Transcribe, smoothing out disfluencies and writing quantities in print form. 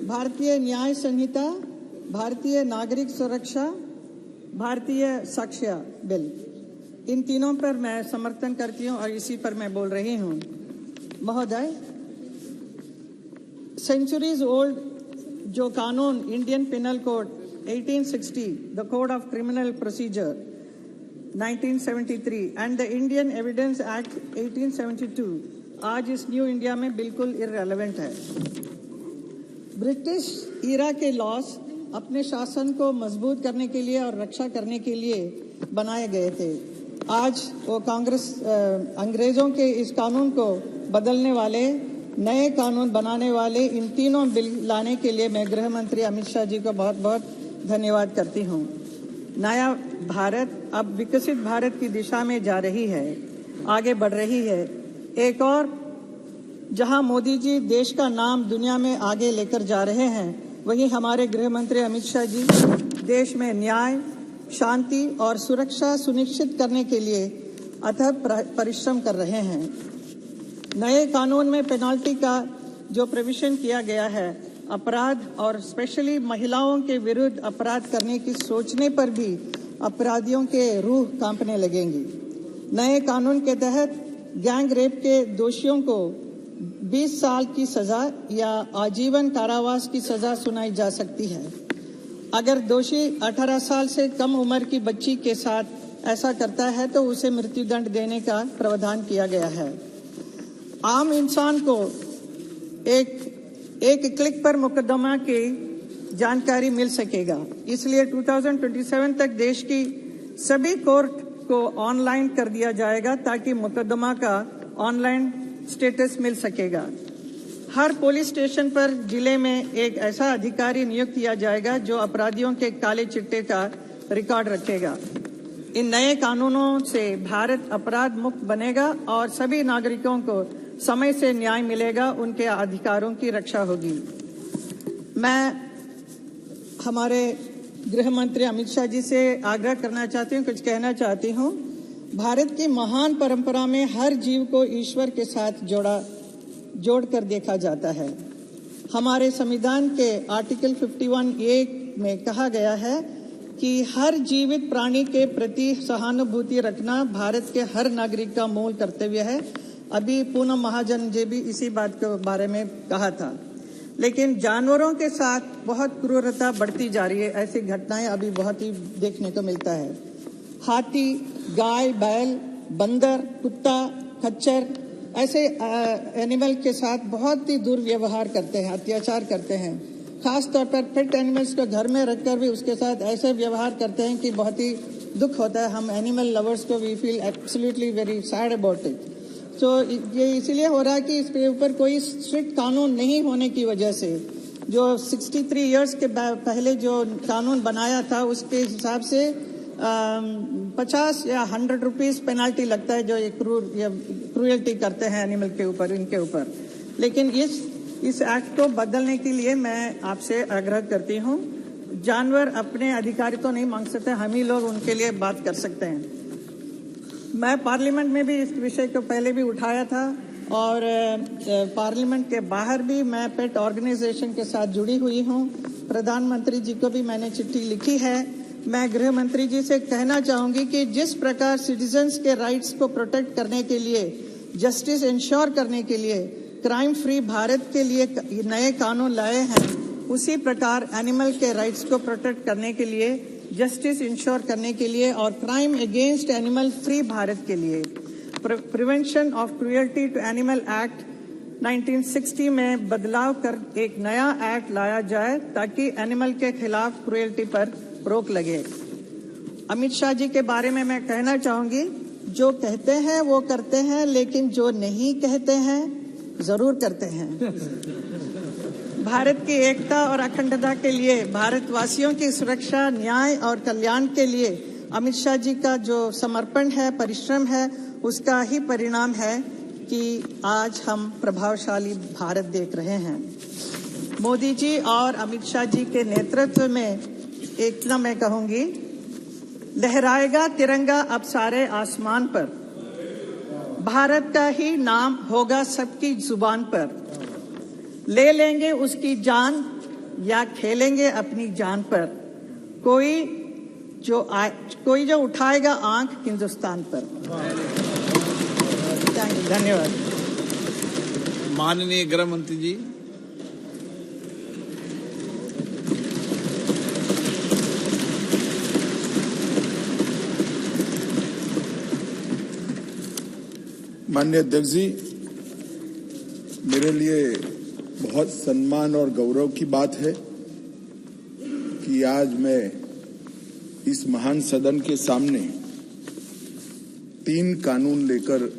भारतीय न्याय संहिता, भारतीय नागरिक सुरक्षा, भारतीय साक्ष्य बिल, इन तीनों पर मैं समर्थन करती हूं और इसी पर मैं बोल रही हूं। महोदय, सेंचुरीज ओल्ड जो कानून Indian penal code 1860, the code of criminal procedure 1973 and the Indian evidence act 1872 आज इस न्यू इंडिया में बिल्कुल इररेलेवेंट है। ब्रिटिश ईरा के लॉस अपने शासन को मजबूत करने के लिए और रक्षा करने के लिए बनाए गए थे। आज वो कांग्रेस अंग्रेजों के इस कानून को बदलने वाले, नए कानून बनाने वाले इन तीनों बिल लाने के लिए मैं गृह मंत्री अमित शाह जी को बहुत बहुत धन्यवाद करती हूँ। नया भारत अब विकसित भारत की दिशा में जा रही है, आगे बढ़ रही है। एक और जहां मोदी जी देश का नाम दुनिया में आगे लेकर जा रहे हैं, वहीं हमारे गृह मंत्री अमित शाह जी देश में न्याय, शांति और सुरक्षा सुनिश्चित करने के लिए अथक परिश्रम कर रहे हैं। नए कानून में पेनाल्टी का जो प्रोविजन किया गया है, अपराध और स्पेशली महिलाओं के विरुद्ध अपराध करने की सोचने पर भी अपराधियों के रूह कांपने लगेंगी। नए कानून के तहत गैंग रेप के दोषियों को 20 साल की सजा या आजीवन कारावास की सजा सुनाई जा सकती है। अगर दोषी 18 साल से कम उम्र की बच्ची के साथ ऐसा करता है तो उसे मृत्युदंड देने का प्रावधान किया गया है। आम इंसान को एक क्लिक पर मुकदमा की जानकारी मिल सकेगा। इसलिए 2027 तक देश की सभी कोर्ट को ऑनलाइन कर दिया जाएगा ताकि मुकदमा का ऑनलाइन स्टेटस मिल सकेगा। हर पुलिस स्टेशन पर जिले में एक ऐसा अधिकारी नियुक्त किया जाएगा जो अपराधियों के काले चिट्टे का रिकॉर्ड रखेगा। इन नए कानूनों से भारत अपराध मुक्त बनेगा और सभी नागरिकों को समय से न्याय मिलेगा, उनके अधिकारों की रक्षा होगी। मैं हमारे गृह मंत्री अमित शाह जी से आग्रह करना चाहती हूँ, कुछ कहना चाहती हूँ। भारत की महान परंपरा में हर जीव को ईश्वर के साथ जोड़कर देखा जाता है। हमारे संविधान के आर्टिकल 51A में कहा गया है कि हर जीवित प्राणी के प्रति सहानुभूति रखना भारत के हर नागरिक का मूल कर्तव्य है। अभी पूनम महाजन जी भी इसी बात के बारे में कहा था। लेकिन जानवरों के साथ बहुत क्रूरता बढ़ती जा रही है। ऐसी घटनाएं अभी बहुत ही देखने को मिलता है। हाथी, गाय, बैल, बंदर, कुत्ता, खच्चर ऐसे एनिमल के साथ बहुत ही दुर्व्यवहार करते हैं, अत्याचार करते हैं। खास तौर पर पेट एनिमल्स को घर में रखकर भी उसके साथ ऐसे व्यवहार करते हैं कि बहुत ही दुख होता है। हम एनिमल लवर्स को we feel absolutely very sad about it. तो ये इसलिए हो रहा है कि इसके ऊपर कोई स्ट्रिक्ट कानून नहीं होने की वजह से जो 63 इयर्स के पहले जो कानून बनाया था उसके हिसाब से 50 या 100 रुपीस पेनाल्टी लगता है जो ये क्रूरल्टी करते हैं एनिमल के ऊपर, इनके ऊपर। लेकिन इस एक्ट को बदलने के लिए मैं आपसे आग्रह करती हूँ। जानवर अपने अधिकार तो नहीं मांग सकते, हम ही लोग उनके लिए बात कर सकते हैं। मैं पार्लियामेंट में भी इस विषय को पहले भी उठाया था और पार्लियामेंट के बाहर भी मैं पेट ऑर्गेनाइजेशन के साथ जुड़ी हुई हूँ। प्रधानमंत्री जी को भी मैंने चिट्ठी लिखी है। मैं गृह मंत्री जी से कहना चाहूंगी कि जिस प्रकार सिटीजन्स के राइट्स को प्रोटेक्ट करने के लिए, जस्टिस इंश्योर करने के लिए, क्राइम फ्री भारत के लिए नए कानून लाए हैं, उसी प्रकार एनिमल के राइट्स को प्रोटेक्ट करने के लिए, जस्टिस इंश्योर करने के लिए और crime against animal free Bharat के लिए prevention of cruelty to animal act 1960 में बदलाव कर एक नया एक्ट लाया जाए ताकि एनिमल के खिलाफ क्रूरल्टी पर रोक लगे। अमित शाह जी के बारे में मैं कहना चाहूंगी, जो कहते हैं वो करते हैं, लेकिन जो नहीं कहते हैं जरूर करते हैं। भारत की एकता और अखंडता के लिए, भारतवासियों की सुरक्षा, न्याय और कल्याण के लिए अमित शाह जी का जो समर्पण है, परिश्रम है, उसका ही परिणाम है कि आज हम प्रभावशाली भारत देख रहे हैं। मोदी जी और अमित शाह जी के नेतृत्व में इतना मैं कहूंगी, लहराएगा तिरंगा अब सारे आसमान पर, भारत का ही नाम होगा सबकी जुबान पर, ले लेंगे उसकी जान या खेलेंगे अपनी जान पर, कोई जो उठाएगा आंख हिंदुस्तान पर। धन्यवाद। माननीय गृह मंत्री जी। माननीय अध्यक्ष जी, मेरे लिए बहुत सम्मान और गौरव की बात है कि आज मैं इस महान सदन के सामने 3 कानून लेकर